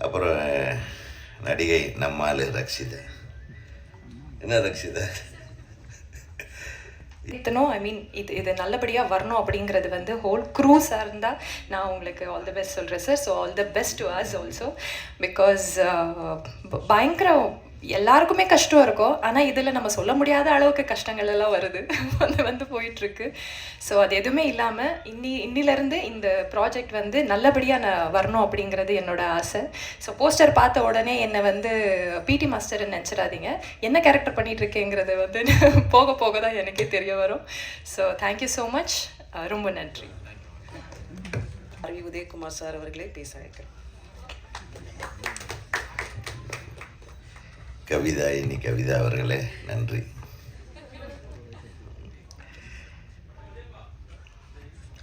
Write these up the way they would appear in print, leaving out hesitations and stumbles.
அப்புறம் நடிகை நம்மால் ரக்ஷிதா. என்ன ரக்ஷிதா? இத்தனும் ஐ மீன் இது நல்லபடியாக வரணும் அப்படிங்கிறது வந்து ஹோல் க்ரூஸாக இருந்தால் நான் உங்களுக்கு ஆல் தி பெஸ்ட் சொல்கிறேன் sir. So all the best to us also. Because பயங்கர எல்லாருக்குமே கஷ்டம் இருக்கும். ஆனால் இதில் நம்ம சொல்ல முடியாத அளவுக்கு கஷ்டங்கள் எல்லாம் வருது வந்து போயிட்டுருக்கு. ஸோ அது எதுவுமே இல்லாமல் இன்னிலேருந்து இந்த ப்ராஜெக்ட் வந்து நல்லபடியாக நான் வரணும் அப்படிங்கிறது என்னோட ஆசை. ஸோ போஸ்டர் பார்த்த உடனே என்னை வந்து பிடி மாஸ்டர்னு நினச்சிடாதீங்க. என்ன கேரக்டர் பண்ணிகிட்டு இருக்கேங்கிறது வந்து போக போக தான் எனக்கே தெரிய வரும். So thank you so much. ரொம்ப நன்றி. உதயகுமார் சார் அவர்களே பேச வைக்கிறேன். கவிதா அவர்களே நன்றி.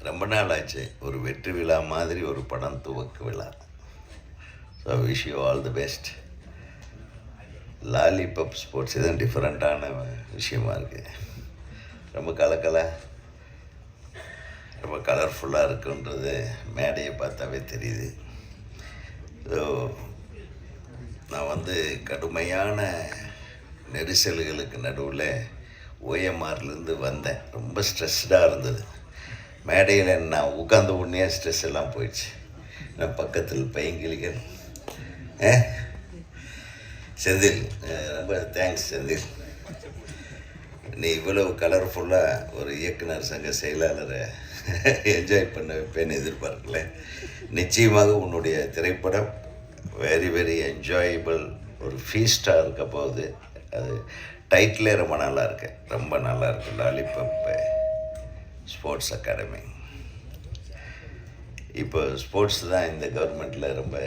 ரொம்ப நாள் ஆச்சு ஒரு வெற்றி விழா மாதிரி ஒரு படம் துவக்க விழா. So wish you all the best. Lollipop sports இதுவும் டிஃப்ரெண்ட்டான விஷயமா இருக்குது. ரொம்ப ரொம்ப கலர்ஃபுல்லாக இருக்குன்றது மேடையை பார்த்தாவே தெரியுது. ஸோ நான் வந்து கடுமையான நெரிசல்களுக்கு நடுவில் ஓஎம்ஆர்லேருந்து வந்தேன். ரொம்ப ஸ்ட்ரெஸ்டாக இருந்தது. மேடையில் நான் உட்கார்ந்த உடனே ஸ்ட்ரெஸ் எல்லாம் போயிடுச்சு. நான் பக்கத்தில் பையங்கிலிகள் செந்தில், ரொம்ப தேங்க்ஸ் செந்தில். நீ இவ்வளவு கலர்ஃபுல்லாக ஒரு இயக்குனர் சங்க செயலாளரை என்ஜாய் பண்ண வைப்பேன்னு எதிர்பார்க்கல. நிச்சயமாக உன்னுடைய திரைப்படம் வெரி என்ஜாயபிள், ஒரு ஃபீஸ்டாக இருக்க போகுது. அது டைட்டிலே ரொம்ப நல்லா இருக்கு. Lollipop sports academy. இப்போ ஸ்போர்ட்ஸ் தான் இந்த கவர்மெண்ட்டில் ரொம்ப.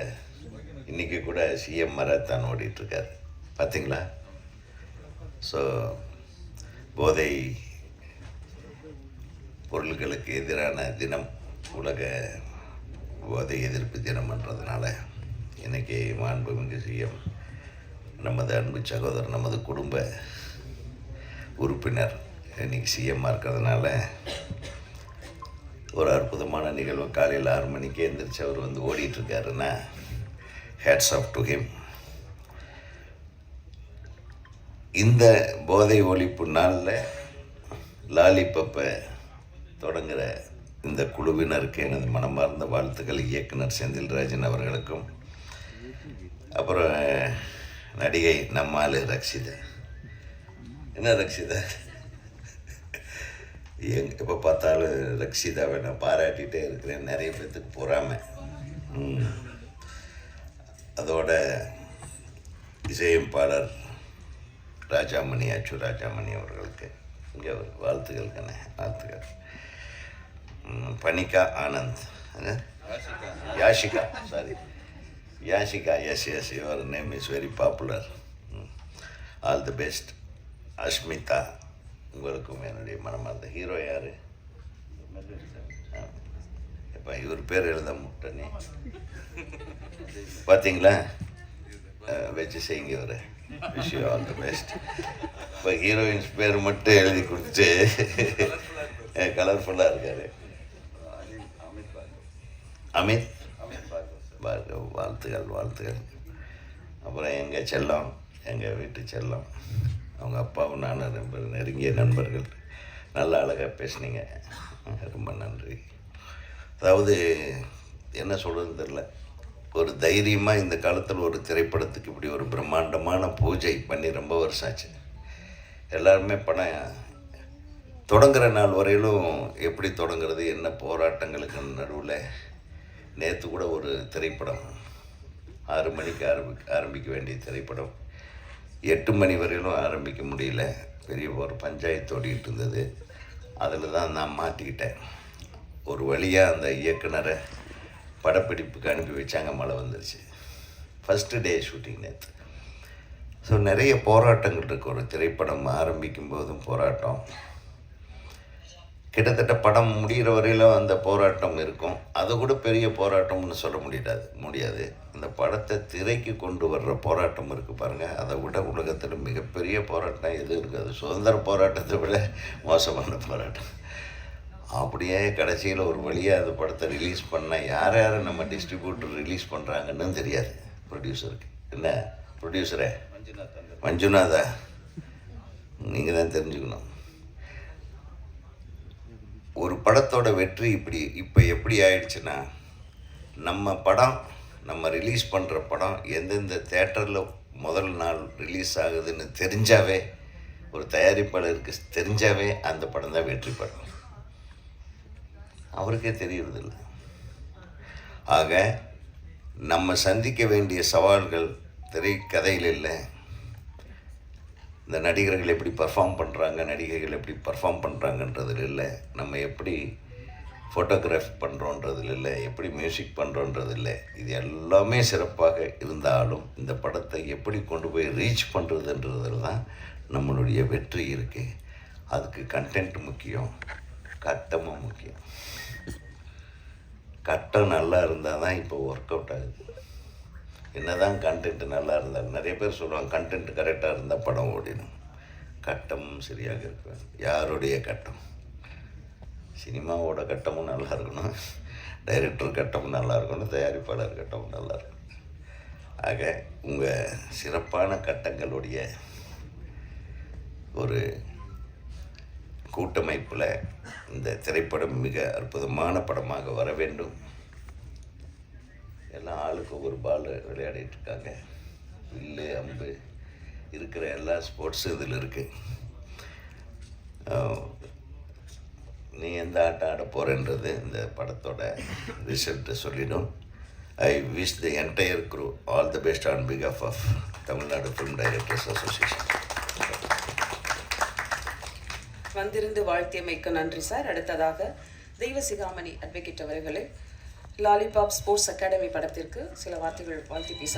இன்றைக்கி கூட சிஎம் மராத்தான் ஓடிட்டுருக்கார் பார்த்தீங்களா? ஸோ போதை பொருள்களுக்கு எதிரான தினம், உலக போதை எதிர்ப்பு தினம்ன்றதுனால இன்றைக்கி மாண்புமிகு சிஎம், நமது அன்பு சகோதரர், நமது குடும்ப உறுப்பினர் இன்றைக்கி சிஎம்மாக இருக்கிறதுனால ஒரு அற்புதமான நிகழ்வு. காலையில் 6 மணிக்கே எழுந்திரிச்சு அவர் வந்து ஓடிட்டுருக்காருன்னா ஹேட்ஸ் ஆஃப் டு ஹிம். இந்த போதை ஒழிப்பு நாளில் லாலிபப்பை தொடங்குகிற இந்த குழுவினருக்கு எனது மனமார்ந்த வாழ்த்துக்கள். இயக்குனர் செந்தில்ராஜன் அவர்களுக்கும், அப்புறம் நடிகை நம்மால் ரக்ஷிதா. என்ன ரக்ஷிதா? எப்போ பார்த்தாலும் ரக்ஷிதாவை நான் பாராட்டிகிட்டே இருக்கிறேன். நிறைய பேர்த்துக்கு பொறாமை. அதோட இசையமைப்பாளர் ராஜாமணி அவர்களுக்கு இங்கே வாழ்த்துக்கள். Panika Anand, Yashika, yes your name is very popular. All the best. Ashmita, உங்களுக்கும் என்னுடைய மனமார்ந்த. ஹீரோ யார்? இப்போ இவர் பேர் எழுத முட்டனே பார்த்தீங்களா? வச்சு செய்யுங்க இவரை. Wish you all the best. இப்போ ஹீரோயின்ஸ் பேர் மட்டும் எழுதி கொடுத்து கலர்ஃபுல்லாக இருக்கார். அமித் பார்கவ், வாழ்த்துக்கள். அப்புறம் எங்கள் செல்லம், எங்கள் வீட்டு செல்லம், அவங்க அப்பாவும் நானும் ரொம்ப நெருங்கிய நண்பர்கள். நல்லா அழகாக பேசுனீங்க, ரொம்ப நன்றி. அதாவது என்ன சொல்கிறதுன்னு தெரில, ஒரு தைரியமாக இந்த காலத்தில் ஒரு திரைப்படத்துக்கு இப்படி ஒரு பிரம்மாண்டமான பூஜை பண்ணி ரொம்ப வருஷம் ஆச்சு. எல்லாருமே படம் தொடங்குகிற நாள் வரையிலும் எப்படி தொடங்குறது, என்ன போராட்டங்களுக்கு நடுவில். நேற்று கூட ஒரு திரைப்படம் 6 மணிக்கு ஆரம்பிக்க வேண்டிய திரைப்படம் 8 மணி வரையிலும் ஆரம்பிக்க முடியல. பெரிய ஒரு பஞ்சாயத்து ஓடிக்கிட்டு இருந்தது. அதில் தான் நான் மாட்டிக்கிட்டேன். ஒரு வழியாக அந்த இயக்குனரை படப்பிடிப்புக்கு அனுப்பி வச்சாங்க. மழை வந்துருச்சு. ஃபஸ்ட்டு டே ஷூட்டிங் நேற்று. ஸோ நிறைய போராட்டங்கள் இருக்குது. ஒரு திரைப்படம் ஆரம்பிக்கும் போதும் போராட்டம், கிட்டத்தட்ட படம் முடிகிற வரையிலும் அந்த போராட்டம் இருக்கும். அது கூட பெரிய போராட்டம்னு சொல்ல முடியாது. இந்த படத்தை திரைக்கு கொண்டு வர்ற போராட்டம் இருக்குது பாருங்கள், அதை விட உலகத்தில் மிகப்பெரிய போராட்டம் எது இருக்காது. சுதந்திர போராட்டத்தை விட மோசமான போராட்டம். அப்படியே கடைசியில் ஒரு வழியாக அந்த படத்தை ரிலீஸ் பண்ணால் யார் நம்ம டிஸ்ட்ரிபியூட்டர் ரிலீஸ் பண்ணுறாங்கன்னு தெரியாது. ப்ரொடியூசருக்கு. என்ன ப்ரொடியூசரே? மஞ்சுநாதா, நீங்கள் தான் தெரிஞ்சுக்கணும். ஒரு படத்தோட வெற்றி இப்போ எப்படி ஆயிடுச்சுன்னா, நம்ம படம் நம்ம ரிலீஸ் பண்ணுற படம் எந்தெந்த தேட்டரில் முதல் நாள் ரிலீஸ் ஆகுதுன்னு தெரிஞ்சாவே, ஒரு தயாரிப்பாளருக்கு தெரிஞ்சாவே அந்த படம் தான் வெற்றி படம். அவருக்கே தெரியறதில்லை. ஆக நம்ம சந்திக்க வேண்டிய சவால்கள் திரைக்கதையில் இல்லை, இந்த நடிகர்கள் எப்படி பர்ஃபார்ம் பண்ணுறாங்க, நடிகைகள் எப்படி பர்ஃபார்ம் பண்ணுறாங்கன்றதில் இல்லை, நம்ம எப்படி ஃபோட்டோகிராஃபி பண்ணுறோன்றதில் இல்லை, எப்படி மியூசிக் பண்ணுறோன்றது இல்லை. இது எல்லாமே சிறப்பாக இருந்தாலும் இந்த படத்தை எப்படி கொண்டு போய் ரீச் பண்ணுறதுன்றதில் தான் நம்மளுடைய வெற்றி இருக்குது. அதுக்கு கண்டென்ட் முக்கியம், கட்டமும் முக்கியம். கட்டம் நல்லா இருந்தால் தான் இப்போ ஒர்க் அவுட் ஆகுது. என்ன தான் கண்டென்ட் நல்லா இருந்தாலும், நிறைய பேர் சொல்லுவாங்க கண்டென்ட் கரெக்டாக இருந்தால் படம் ஓடிடும். கட்டமும் சரியாக இருக்கு. யாருடைய கட்டம்? சினிமாவோட கட்டமும் நல்லா இருக்கணும், டைரக்டர் கட்டமும் நல்லா இருக்கணும், தயாரிப்பாளர் கட்டமும் நல்லா இருக்கணும். ஆக உங்கள் சிறப்பான கட்டங்களுடைய ஒரு கூட்டமைப்பில் இந்த திரைப்படம் மிக அற்புதமான படமாக வர வேண்டும். எல்லாம் ஆளுக்கு ஒரு பால் விளையாடிட்டு இருக்காங்க. வில்லு, அம்பு இருக்கிற எல்லா ஸ்போர்ட்ஸும் இதில் இருக்குது. நீ எந்த ஆட்டம் ஆட போகிறேன்றது இந்த படத்தோட ரிசல்ட்டை சொல்லிடும். I wish the entire crew all the best on பிகாஃப் of Tamil Nadu film directors association. வந்திருந்து வாழ்த்தியமைக்கு நன்றி சார். அடுத்ததாக தெய்வசிகாமணி அட்வொகேட் அவர்களை லாலிபாப் ஸ்போர்ட்ஸ் அகாடமி படத்திற்கு சில வார்த்தைகள் வாழ்த்தி பேச